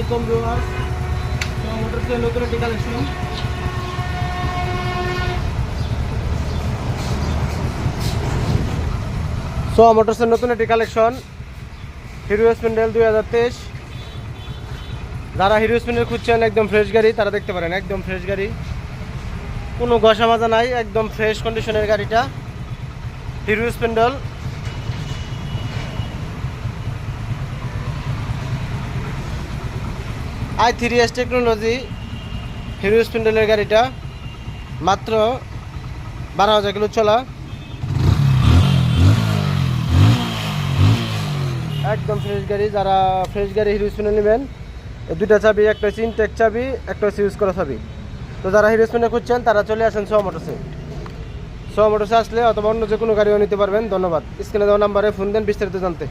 আলাইকুম ভিউয়ার্স। তো মোটরসের নতুন একটি কালেকশন। মোটরসের নতুন একটি কালেকশন হিরো স্প্লেন্ডার 2023। যারা হিরো স্প্লেন্ডার খুঁজছেন একদম ফ্রেশ গাড়ি তারা দেখতে পারেন, একদম ফ্রেশ গাড়ি, কোনো ঘষা মাজা নাই, একদম ফ্রেশ কন্ডিশনের গাড়িটা Hero Splendor. i3s technology Hero স্প্লেন্ডারের গাড়িটা মাত্র 12,000 কিলো চলা, একদম ফ্রেশ গাড়ি। যারা ফ্রেশ গাড়ি হিরো স্প্লেন্ডার নেবেন, দুইটা চাবি, একটা হচ্ছে ইনটেক চাবি, একটা হচ্ছে ইউজ করা চাবি। তো যারা হিরো স্প্লেন্ডার খুঁজছেন তারা চলে আসেন মোটরসে আসলে অথবা অন্য যে কোনো গাড়িও নিতে পারবেন। ধন্যবাদ। স্ক্রিনে দেওয়া নাম্বারে ফোন দেন বিস্তারিত জানতে।